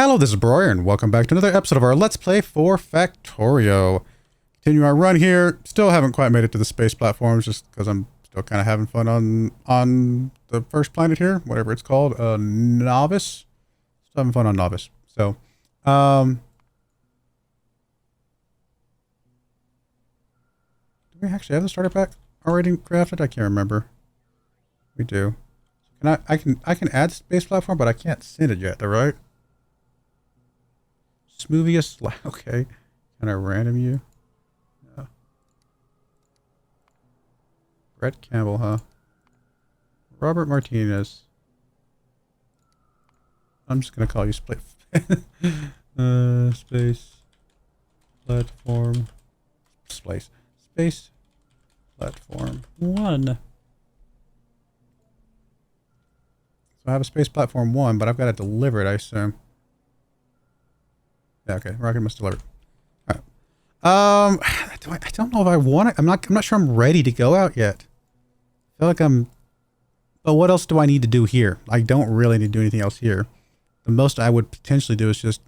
Hello, this is Broyar, and welcome back to another episode of our Let's Play for Factorio. Continue our run here. Still haven't quite made it to the space platforms, just because I'm still kind of having fun on the first planet here, whatever it's called, Novice. Still having fun on Novice. So, do we actually have the starter pack already crafted? I can't remember. We do. I can add space platform, but I can't send it yet, though, right? Smoothiest, okay. Kind of random you. Yeah. Brett Campbell, huh? Robert Martinez. I'm just gonna call you Space. Space platform. Space platform 1. So I have a space platform 1, but I've got to deliver it, I assume. Yeah, okay. Rocket must deliver. All right. I don't know if I want it. I'm not sure I'm ready to go out yet. I feel like but what else do I need to do here? I don't really need to do anything else here. The most I would potentially do is just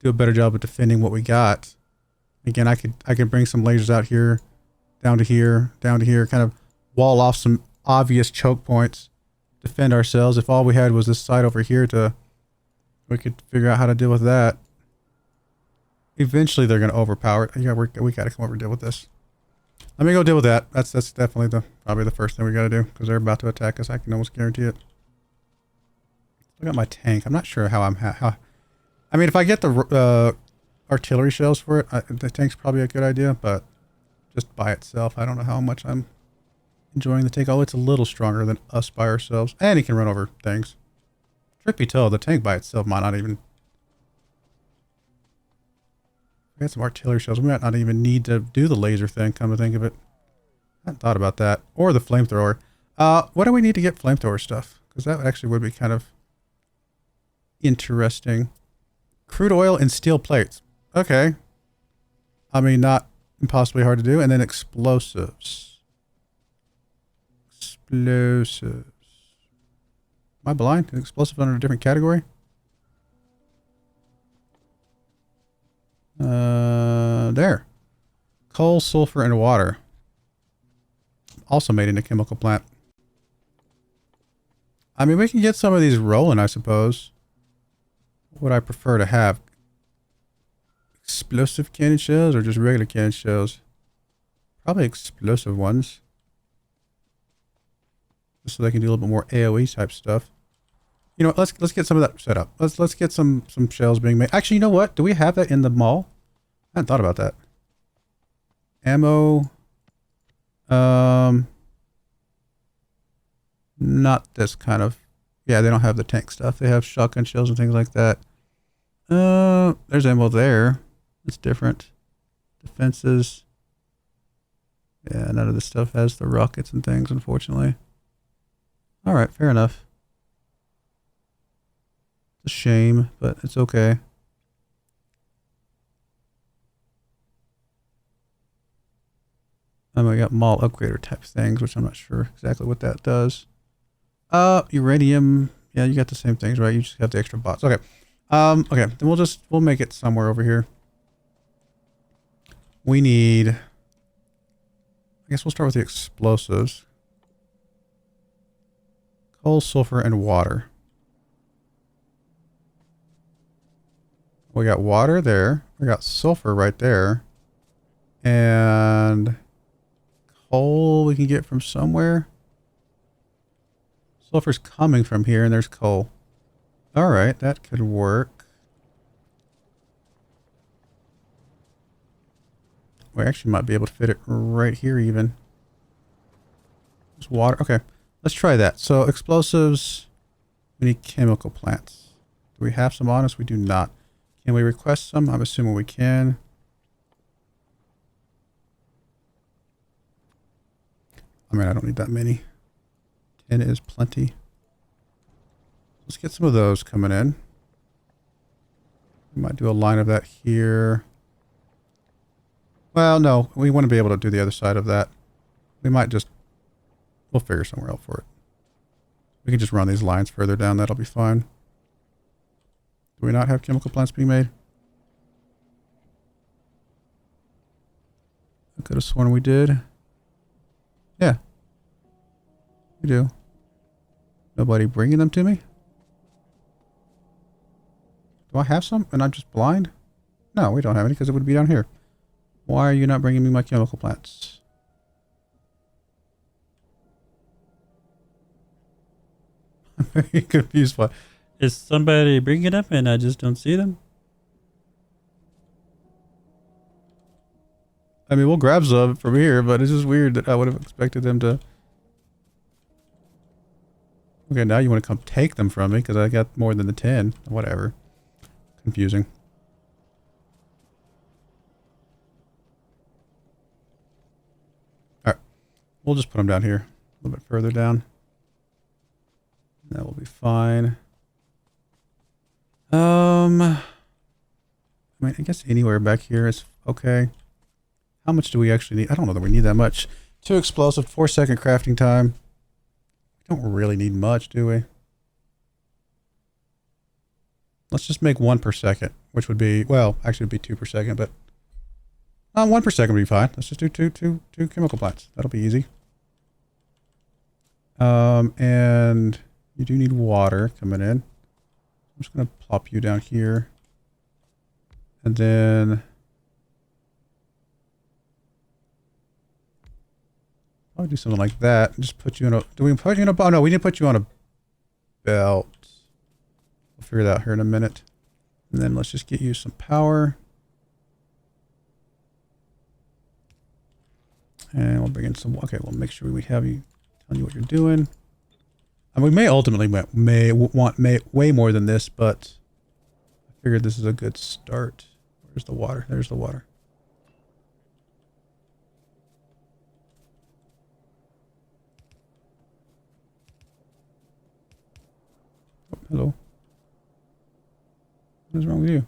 do a better job of defending what we got. Again, I could bring some lasers out here, down to here, kind of wall off some obvious choke points, defend ourselves. If all we had was this side over here we could figure out how to deal with that. Eventually, they're going to overpower it. Yeah, we got to come over and deal with this. Let me go deal with that. That's definitely probably the first thing we got to do, because they're about to attack us. I can almost guarantee it. Look at my tank. I'm not sure how I mean, if I get the artillery shells for it, the tank's probably a good idea. But just by itself, I don't know how much I'm enjoying the tank. Oh, it's a little stronger than us by ourselves, and he can run over things. Truth be told, the tank by itself might not even. We got some artillery shells. We might not even need to do the laser thing, come to think of it. I hadn't thought about that. Or the flamethrower. What do we need to get flamethrower stuff? Because that actually would be kind of interesting. Crude oil and steel plates. Okay. I mean, not impossibly hard to do. And then explosives. Explosives. Am I blind? Is explosive under a different category? There. Coal, sulfur, and water. Also made in a chemical plant. I mean, we can get some of these rolling, I suppose. What would I prefer to have? Explosive cannon shells or just regular cannon shells? Probably explosive ones. Just so they can do a little bit more AoE type stuff. You know what, let's get some of that set up. Let's get some shells being made. Actually, you know what? Do we have that in the mall? I hadn't thought about that. Ammo. Not this kind of. Yeah, they don't have the tank stuff. They have shotgun shells and things like that. There's ammo there. It's different. Defenses. Yeah, none of this stuff has the rockets and things, unfortunately. All right, fair enough. It's a shame, but it's okay. We got mall upgrader type things, which I'm not sure exactly what that does. Uranium. Yeah, you got the same things, right? You just have the extra bots. Okay. Okay. Then we'll make it somewhere over here. We need, I guess we'll start with the explosives. Coal, sulfur, and water. We got water there. We got sulfur right there. And coal we can get from somewhere. Sulfur's coming from here, and there's coal. All right, that could work. We actually might be able to fit it right here even. There's water. Okay, let's try that. So explosives, we need chemical plants. Do we have some on us? We do not. Can we request some? I'm assuming we can. I mean, I don't need that many. 10 is plenty. Let's get some of those coming in. We might do a line of that here. Well, no, we want to be able to do the other side of that. We might just, we'll figure somewhere else for it. We can just run these lines further down. That'll be fine. Do we not have chemical plants being made? I could have sworn we did. Yeah. We do. Nobody bringing them to me? Do I have some and I'm just blind? No, we don't have any because it would be down here. Why are you not bringing me my chemical plants? I'm very confused. Why? Is somebody bringing them and I just don't see them? I mean, we'll grab some from here, but it's just weird that I would have expected them to... Okay, now you want to come take them from me because I got more than the 10. Whatever. Confusing. Alright. We'll just put them down here. A little bit further down. That will be fine. I mean, I guess anywhere back here is okay. How much do we actually need? I don't know that we need that much. 2 explosive, 4-second crafting time. We don't really need much, do we? Let's just make 1 per second, which would be, well, actually it'd be 2 per second, but 1 per second would be fine. Let's just do two chemical plants. That'll be easy. And you do need water coming in. I'm just going to plop you down here. And then I'll do something like that. Just put you in a, do we put you in a, oh no, we need to put you on a belt. We'll figure that out here in a minute. And then let's just get you some power. And we'll bring in some, okay, we'll make sure we have you, telling you what you're doing. And we may ultimately want way more than this, but I figured this is a good start. Where's the water? There's the water. Oh, hello. What is wrong with you?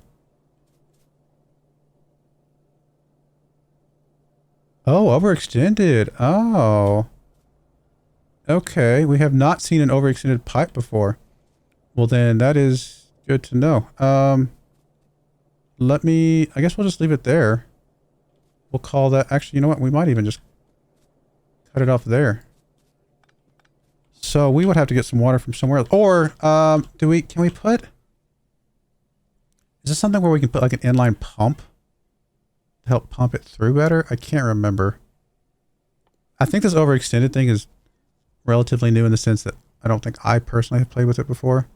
Oh, overextended. Oh. Okay, we have not seen an overextended pipe before. Well then, that is good to know. Let me, I guess we'll just leave it there. We'll call that, actually, you know what? We might even just cut it off there. So we would have to get some water from somewhere else. Or, can we put, is this something where we can put like an inline pump to help pump it through better? I can't remember. I think this overextended thing is relatively new in the sense that I don't think I personally have played with it before.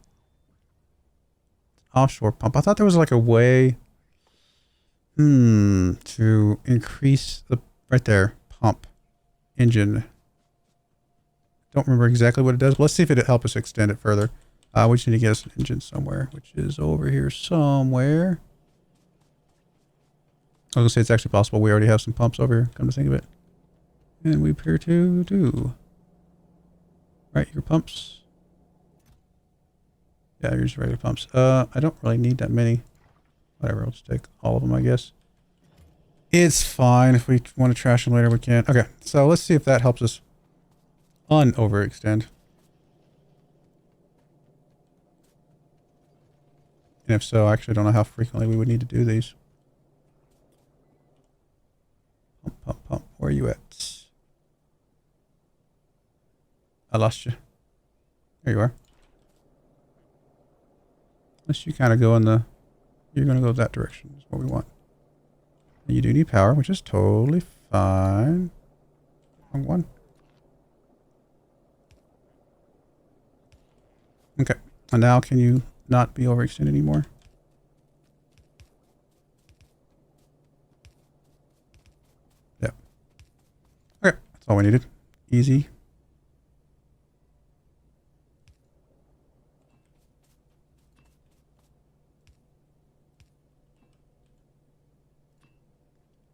Offshore pump. I thought there was like a way to increase the, right there, pump engine. Don't remember exactly what it does, but let's see if it'll help us extend it further. We just need to get us an engine somewhere, which is over here somewhere. I was gonna say it's actually possible. We already have some pumps over here, come to think of it. And we appear to do. Right, your pumps. Yeah, here's regular pumps. I don't really need that many. Whatever, I'll just take all of them, I guess. It's fine. If we want to trash them later, we can. Okay, so let's see if that helps us un-overextend. And if so, I actually don't know how frequently we would need to do these. Pump, pump, pump. Where are you at? I lost you. There you are. Unless you kind of go in the... You're going to go that direction. Is what we want. And you do need power, which is totally fine. Wrong one. Okay. And now can you not be overextended anymore? Yeah. Okay. That's all we needed. Easy.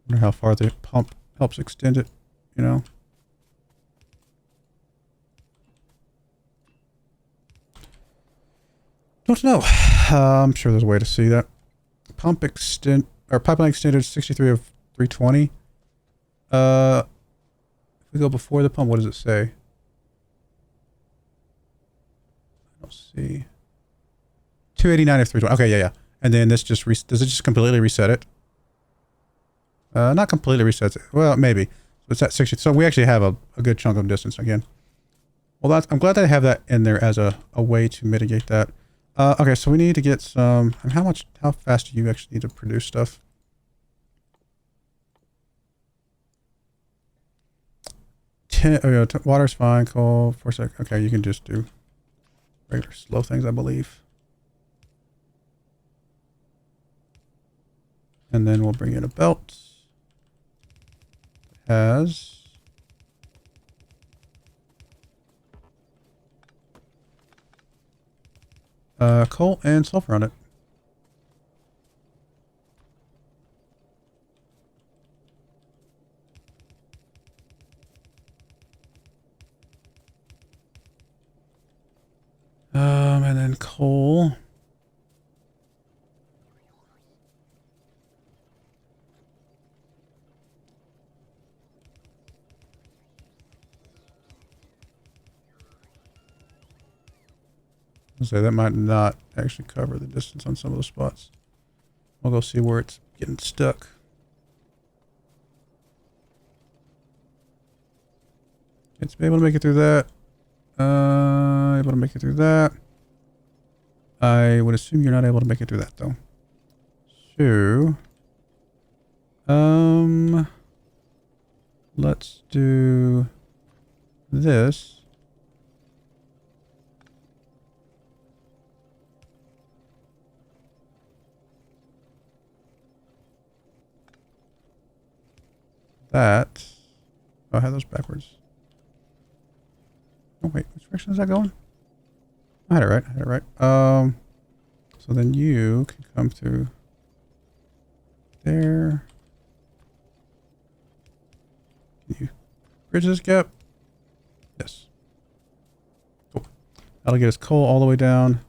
Wonder how far the pump helps extend it, you know. Don't know. I'm sure there's a way to see that. Pump extend or pipeline extended 63 of 320. If we go before the pump, what does it say? I don't see. 289 of 320. Okay, yeah. And then this just, does it just completely reset it? Not completely resets it. Well, maybe. So it's at 60. So we actually have a good chunk of distance again. Well, I'm glad that I have that in there as a way to mitigate that. Okay, so we need to get some, and how fast do you actually need to produce stuff? Water's fine, coal, 4 sec. Okay, you can just do regular slow things, I believe. And then we'll bring in a belt. It has coal and sulfur on it. And then coal. So that might not actually cover the distance on some of those spots. We'll go see where it's getting stuck. It's able to make it through that. Able to make it through that. I would assume you're not able to make it through that though. So, let's do this. That. Oh, I had those backwards. Oh wait, which direction is that going? I had it right. I had it right. So then you can come through there. Can you bridge this gap? Yes. Cool. That'll get us coal all the way down.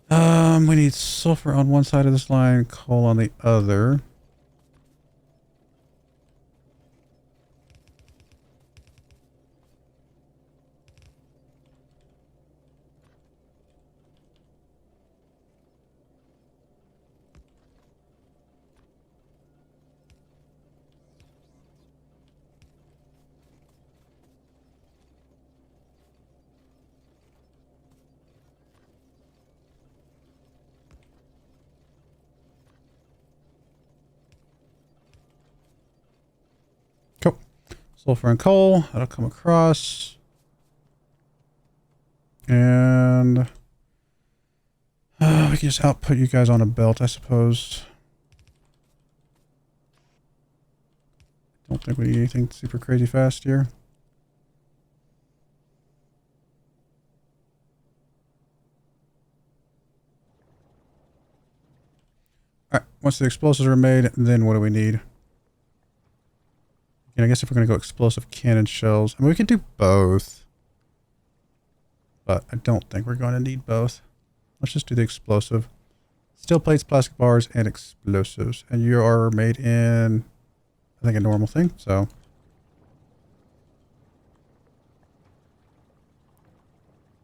We need sulfur on one side of this line, coal on the other. Cool. Sulfur and coal. That'll come across. And we can just output you guys on a belt, I suppose. Don't think we need anything super crazy fast here. Alright, once the explosives are made, then what do we need? And I guess if we're going to go explosive cannon shells, I mean, we can do both. But I don't think we're going to need both. Let's just do the explosive. Steel plates, plastic bars, and explosives. And you are made in, I think, a normal thing, so.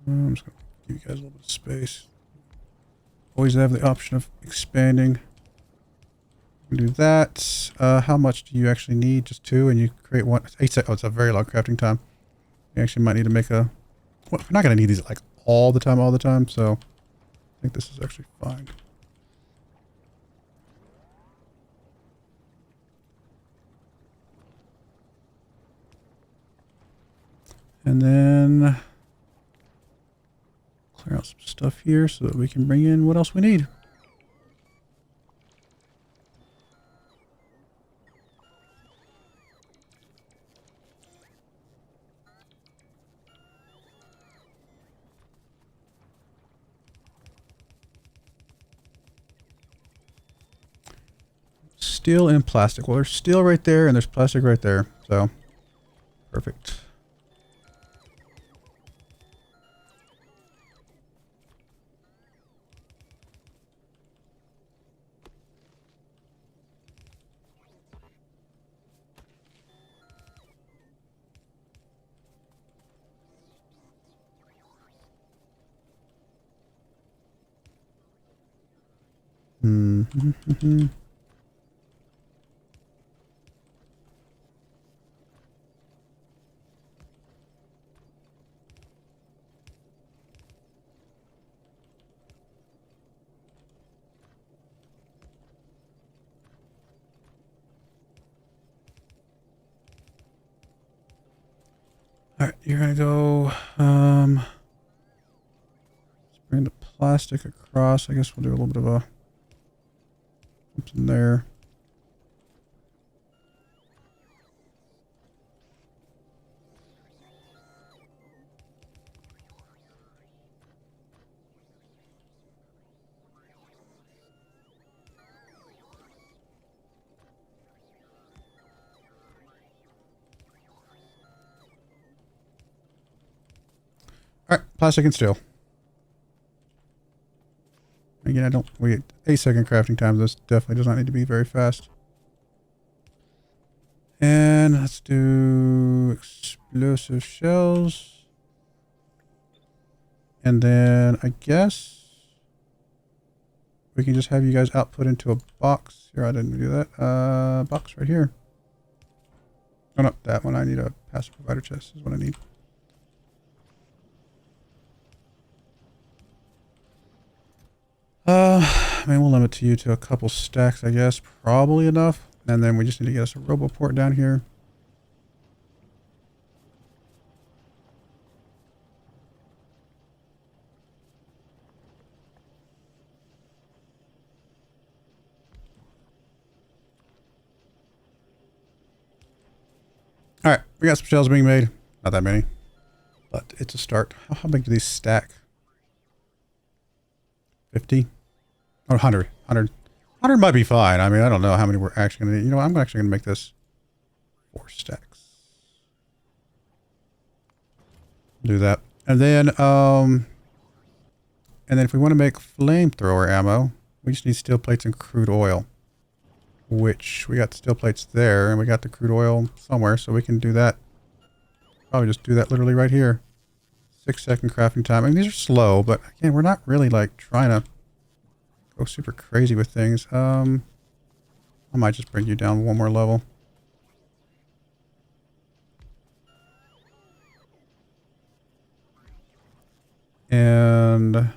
I'm just going to give you guys a little bit of space. Always have the option of expanding. We do that. How much do you actually need? Just 2, and you create 1. 8 seconds. Oh, it's a very long crafting time. We actually might need to make a. Well, we're not going to need these like all the time. So I think this is actually fine. And then clear out some stuff here so that we can bring in what else we need. Steel and plastic. Well, there's steel right there and there's plastic right there. So, perfect. Alright, you're gonna go, let's bring the plastic across. I guess we'll do a little bit of a something there. Alright, plastic and steel. Again, I don't wait 8-second crafting time. This definitely does not need to be very fast. And let's do explosive shells. And then I guess we can just have you guys output into a box. Here, I didn't do that. Box right here. Oh no, that one. I need a passive provider chest is what I need. I mean, we'll limit you to a couple stacks, I guess. Probably enough. And then we just need to get us a roboport down here. Alright, we got some shells being made. Not that many. But it's a start. How big do these stack? 50? Or 100. 100 might be fine. I mean, I don't know how many we're actually going to need. You know, I'm actually going to make this 4 stacks. Do that. And then if we want to make flamethrower ammo, we just need steel plates and crude oil. Which we got steel plates there, and we got the crude oil somewhere, so we can do that. Probably just do that literally right here. 6-second crafting time. I mean, these are slow, but again, we're not really like trying to go super crazy with things. I might just bring you down one more level. And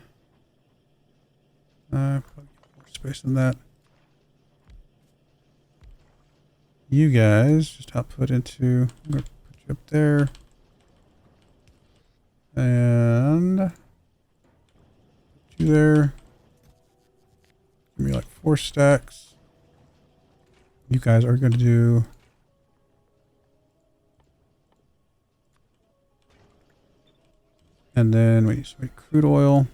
more space than that. You guys just output into, I'm going to put you up there. And put you there. Give me like 4 stacks. You guys are going to do and then we need some crude oil.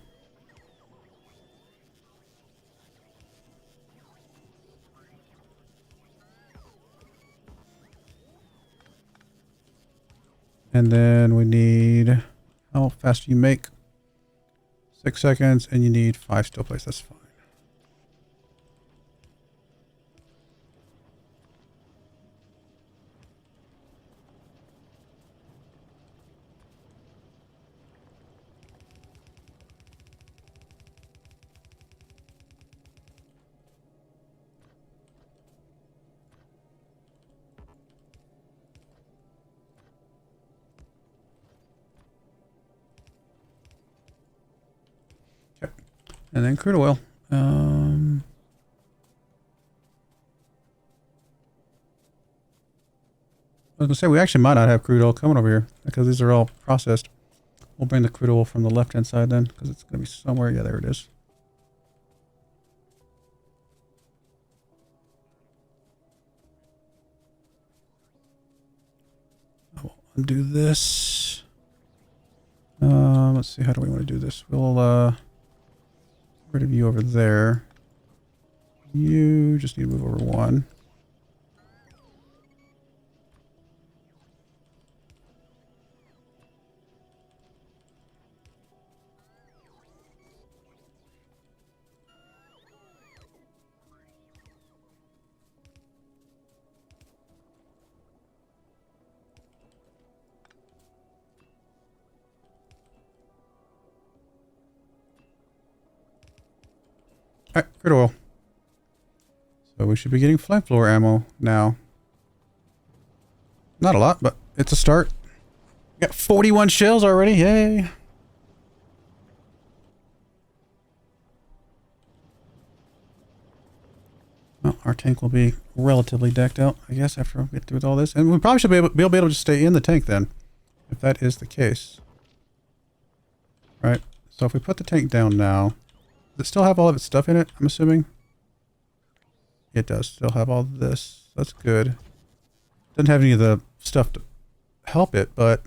And then we need, how fast do you make? 6 seconds, and you need 5 steel plates. That's fine. Okay. And then crude oil. I was going to say, we actually might not have crude oil coming over here because these are all processed. We'll bring the crude oil from the left-hand side then because it's going to be somewhere. Yeah, there it is. I will undo this. Let's see, how do we want to do this? We'll get rid of you over there. You just need to move over 1. Alright, crude oil. So we should be getting flamethrower ammo now. Not a lot, but it's a start. Got 41 shells already, yay! Well, our tank will be relatively decked out, I guess, after we get through with all this. And we probably should be able to just stay in the tank then, if that is the case. Right? So if we put the tank down now, does it still have all of its stuff in it, I'm assuming? It does still have all of this. That's good. Doesn't have any of the stuff to help it, but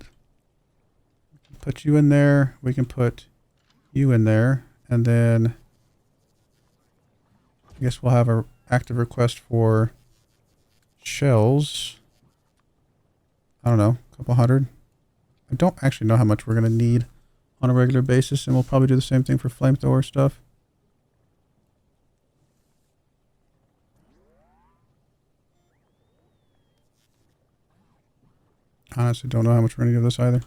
we can put you in there. We can put you in there. And then I guess we'll have an active request for shells. I don't know, a couple hundred. I don't actually know how much we're going to need on a regular basis, and we'll probably do the same thing for flamethrower stuff. Honestly, don't know how much we're going to give this either.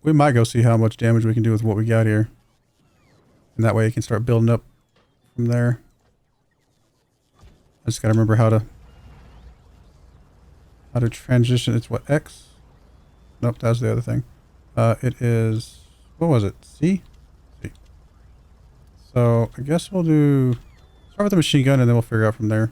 We might go see how much damage we can do with what we got here. And that way it can start building up from there. I just got to remember how to transition. It's what, X? Nope, that's the other thing. It is, what was it? C? C. So I guess we'll start with the machine gun and then we'll figure out from there.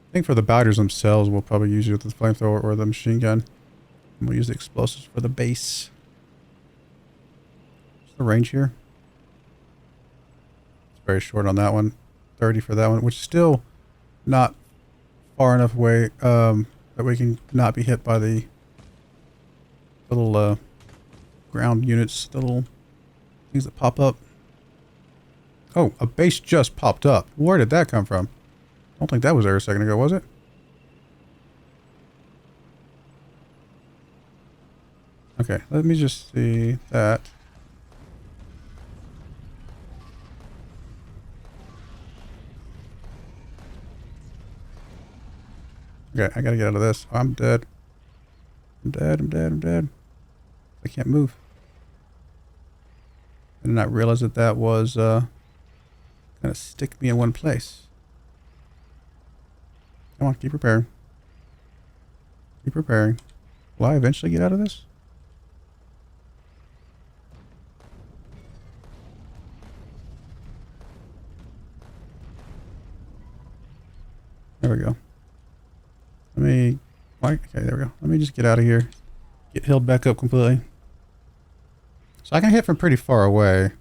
I think for the batters themselves, we'll probably use it with the flamethrower or the machine gun. And we'll use the explosives for the base. What's the range here? It's very short on that one. 30 for that one, which is still not far enough away that we can not be hit by the little ground units, the little things that pop up. Oh, a base just popped up. Where did that come from? I don't think that was there a second ago, was it? Okay, let me just see that. Okay, I gotta get out of this. I'm dead. I'm dead, I'm dead, I'm dead. I can't move. I did not realize that that was gonna stick me in one place. Come on, keep repairing. Keep repairing. Will I eventually get out of this? There we go. Let me... Okay, there we go. Let me just get out of here. Get healed back up completely. So I can hit from pretty far away.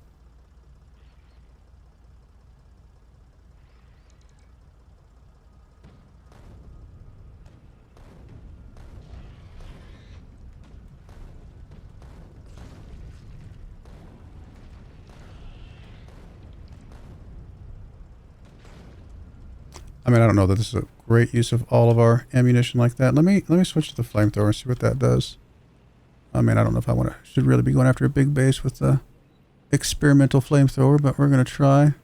I mean, I don't know that this is a great use of all of our ammunition like that. Let me switch to the flamethrower and see what that does. I mean, I don't know if I should really be going after a big base with the experimental flamethrower, but we're gonna try.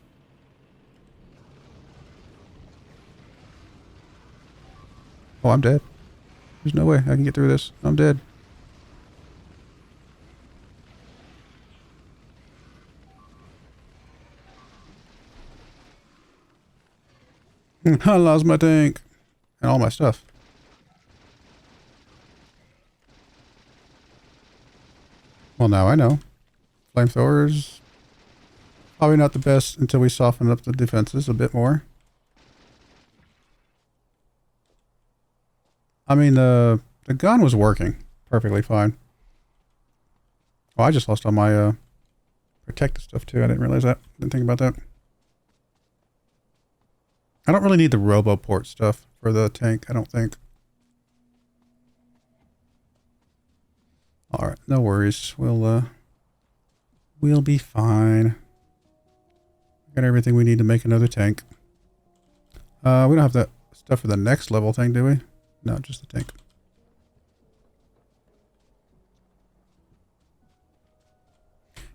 Oh, I'm dead. There's no way I can get through this. I'm dead. I lost my tank and all my stuff. Well, now I know. Flamethrower is probably not the best until we soften up the defenses a bit more. I mean, the gun was working perfectly fine. Oh, I just lost all my protective stuff too. I didn't realize that. Didn't think about that. I don't really need the RoboPort stuff for the tank, I don't think. Alright, no worries. We'll be fine. Got everything we need to make another tank. We don't have that stuff for the next level thing, do we? No, just the tank.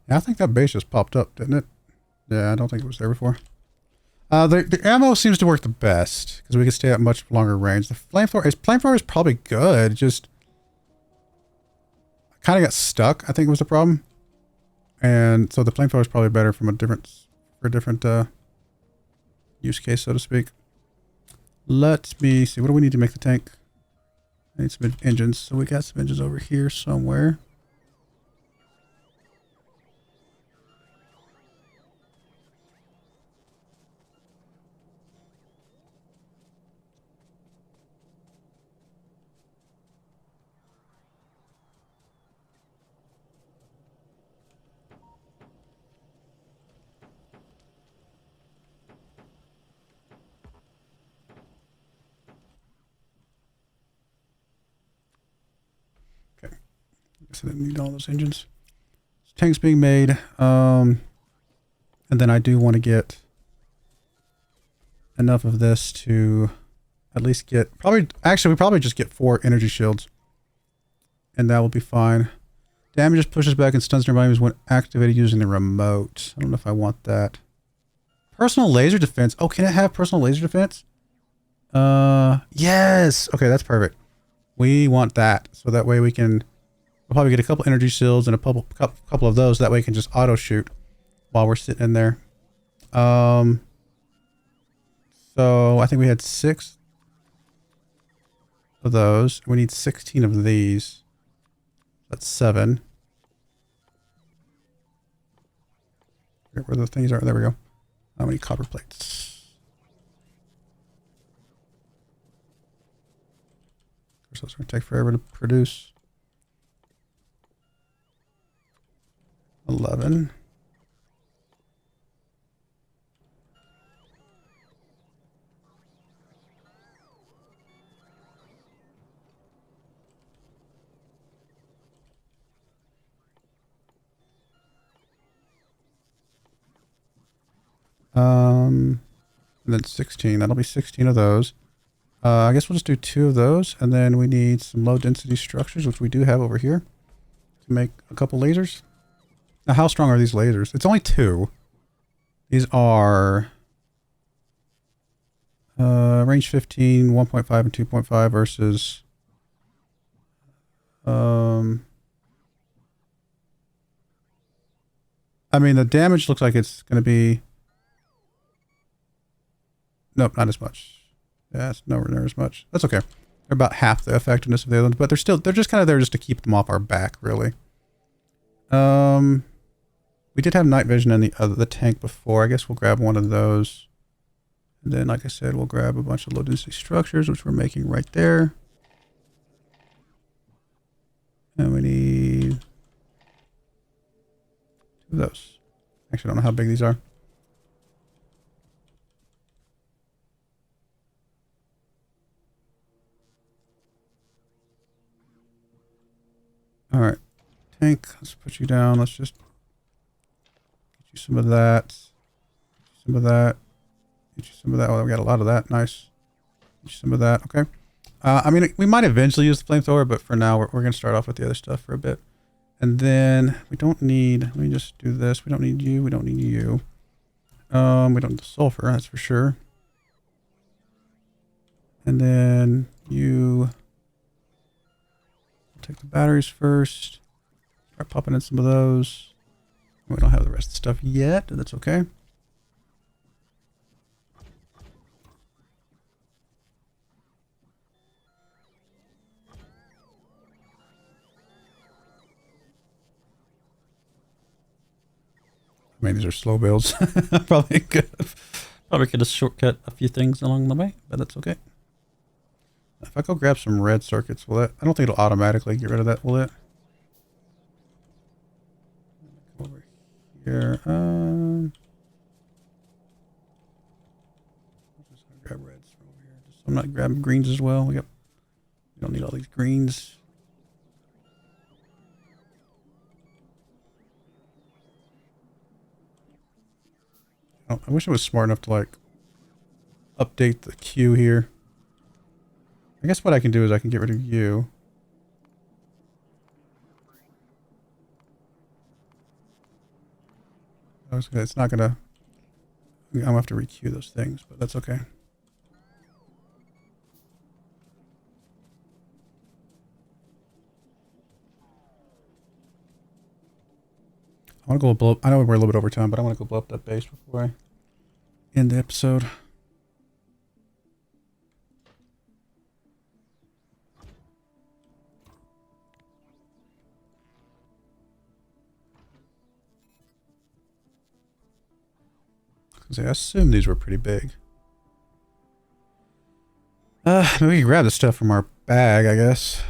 Yeah, I think that base just popped up, didn't it? Yeah, I don't think it was there before. The ammo seems to work the best because we can stay at much longer range. The flamethrower is probably good. Just kind of got stuck, I think was the problem. And so the flamethrower is probably better from a different use case, so to speak. Let me see. What do we need to make the tank? I need some engines. So we got some engines over here somewhere. Okay. I guess I didn't need all those engines. So tank's being made. And then I do want to get enough of this to at least get we probably just get 4 energy shields. And that will be fine. Damage just pushes back and stuns their enemies when activated using the remote. I don't know if I want that. Personal laser defense. Oh, can it have personal laser defense? Yes. Okay, that's perfect. We want that. So that way we'll probably get a couple energy shields and a couple of those. That way we can just auto shoot while we're sitting in there. So I think we had 6 of those. We need 16 of these. That's 7. Where the things are. There we go. How many copper plates? Of course, those are going to take forever to produce. 11. And then 16. That'll be 16 of those. I guess we'll just do 2 of those, and then we need some low density structures, which we do have over here, to make a couple lasers. Now, how strong are these lasers? It's only 2. These are range 15, 1.5, and 2.5 versus I mean, the damage looks like it's going to be... Nope, not as much. Yeah, it's nowhere near as much. That's okay. They're about half the effectiveness of the other ones, but they're just kind of there just to keep them off our back, really. We did have night vision in the tank before. I guess we'll grab one of those. And then, like I said, we'll grab a bunch of low density structures, which we're making right there. And we need 2 of those. Actually, I don't know how big these are. All right, tank, let's put you down. Let's just get you some of that, some of that, get you some of that. Oh, we got a lot of that. Nice. Get you some of that. Okay. I mean, we might eventually use the flamethrower, but for now, we're going to start off with the other stuff for a bit. And then we don't need, let me just do this. We don't need you. We don't need you. We don't need the sulfur, that's for sure. And then you... Take the batteries first. Start popping in some of those. We don't have the rest of the stuff yet. That's okay. I mean, these are slow builds. Probably could have shortcut a few things along the way, but that's okay. If I go grab some red circuits, will that... I don't think it'll automatically get rid of that, will it? Over here. Just grab reds from over here. I'm not grabbing greens as well. We don't need all these greens. I wish I was smart enough to, like, update the queue here. I guess what I can do is I can get rid of you. It's not gonna... I'm gonna have to requeue those things, but that's okay. I want to go blow up. I know we're a little bit over time, but I want to go blow up that base before I end the episode. I assume these were pretty big. Maybe we can grab the stuff from our bag, I guess.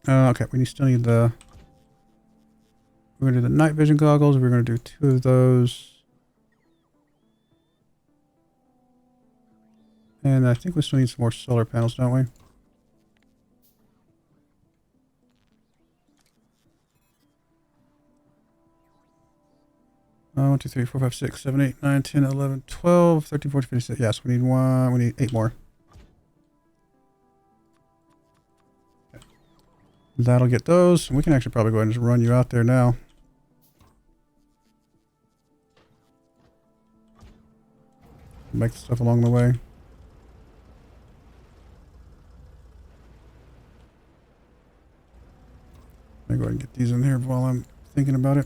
Okay, we still need the... We're going to do the night vision goggles. We're going to do 2 of those. And I think we still need some more solar panels, don't we? One, 2, 3, 4, 5, 6, 7, 8, 9, 10, 11, 12, 13, 14, 15, 16. Yes, we need 1. We need 8 more. Okay. That'll get those. We can actually probably go ahead and just run you out there now. Make the stuff along the way. Let me go ahead and get these in here while I'm thinking about it.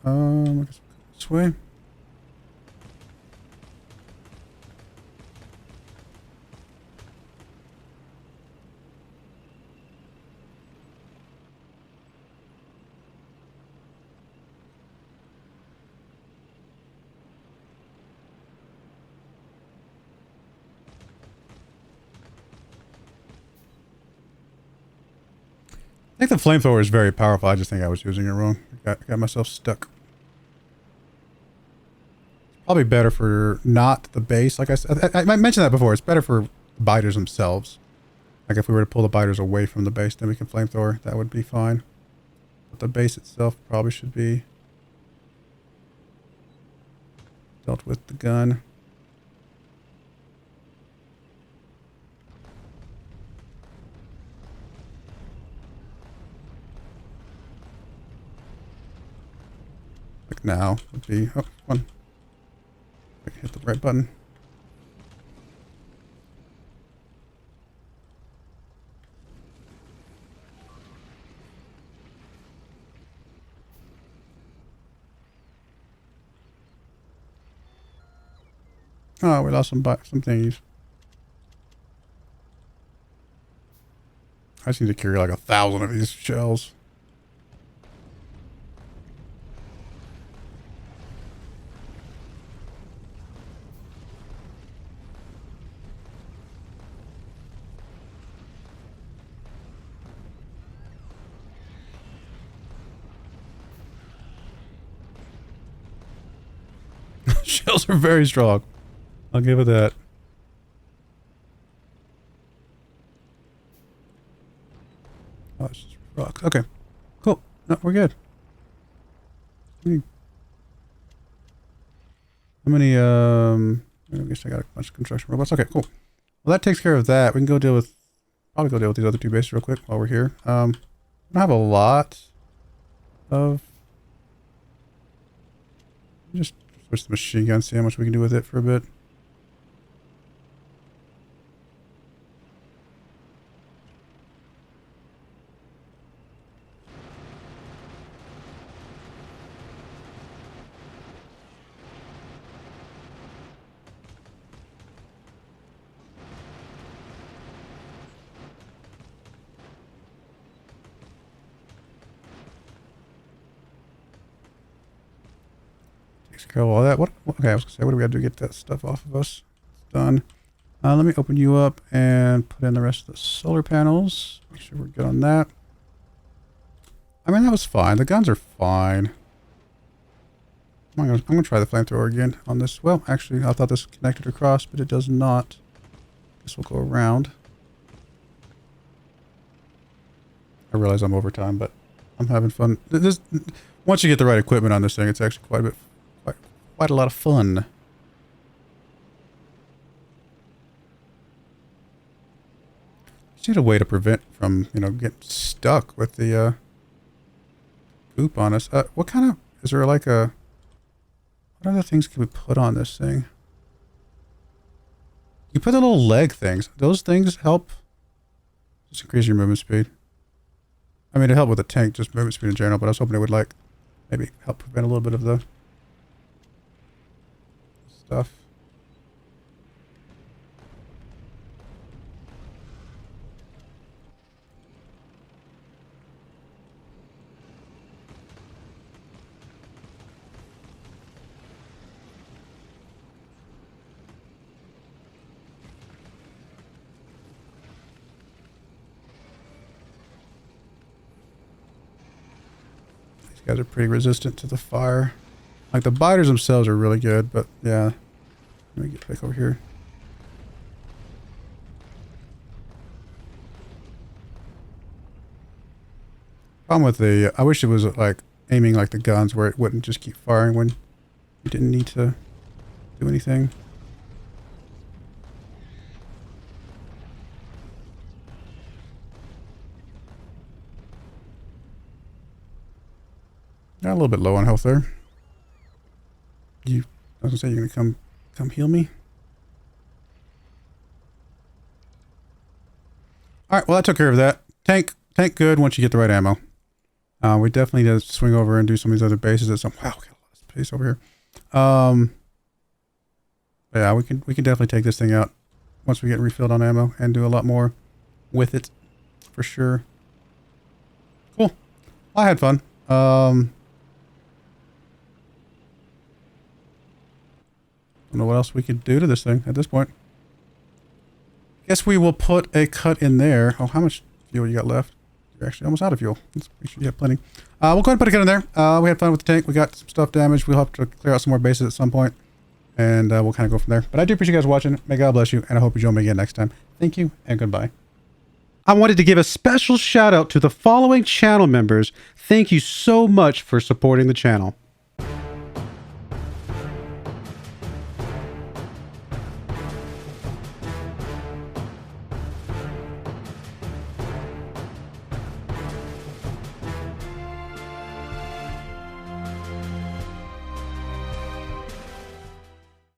I guess this way. I think the flamethrower is very powerful. I just think I was using it wrong. Got myself stuck. Probably better for not the base. Like I said, I mentioned that before. It's better for biters themselves. Like if we were to pull the biters away from the base, then we can flamethrower. That would be fine. But the base itself probably should be dealt with the gun. Like now would be, oh, one. Hit the right button. Oh, we lost some thingies. I just need to carry like 1,000 of these shells. Shells are very strong. I'll give it that. Oh, it's just rocks. Okay. Cool. No, we're good. How many, I guess I got a bunch of construction robots. Okay, cool. Well, that takes care of that. We can go deal with, probably go deal with these other 2 bases real quick while we're here. We don't have a lot of, just switch the machine gun, see how much we can do with it for a bit. Takes care of all that. What? Okay, I was gonna say, what do we got to do to get that stuff off of us? It's done. Let me open you up and put in the rest of the solar panels. Make sure we're good on that. I mean, that was fine. The guns are fine. I'm gonna try the flamethrower again on this. Well, actually, I thought this connected across, but it does not. This will go around. I realize I'm over time, but I'm having fun. Once you get the right equipment on this thing, it's actually quite a lot of fun. Just need a way to prevent from, you know, getting stuck with the goop on us. What kind of, is there like a, what other things can we put on this thing? You put the little leg things. Those things help just increase your movement speed. I mean, it helped with the tank, just movement speed in general, but I was hoping it would like maybe help prevent a little bit of the stuff. These guys are pretty resistant to the fire. Like the biters themselves are really good, but yeah. Let me get back over here. Problem with the, I wish it was like aiming like the guns where it wouldn't just keep firing when you didn't need to do anything. Got a little bit low on health there. I was gonna say you're gonna come heal me. All right, well that took care of that. Tank good once you get the right ammo. We definitely need to swing over and do some of these other bases at some. Wow, we got a lot of space over here. Yeah, we can definitely take this thing out once we get refilled on ammo and do a lot more with it for sure. Cool. I had fun. Don't know what else we could do to this thing at this point. Guess we will put a cut in there. Oh, how much fuel you got left? You're actually almost out of fuel. Let's make sure you have plenty. We'll go ahead and put a cut in there. We had fun with the tank. We got some stuff damaged. We'll have to clear out some more bases at some point. And we'll kind of go from there. But I do appreciate you guys watching. May God bless you. And I hope you join me again next time. Thank you and goodbye. I wanted to give a special shout out to the following channel members. Thank you so much for supporting the channel.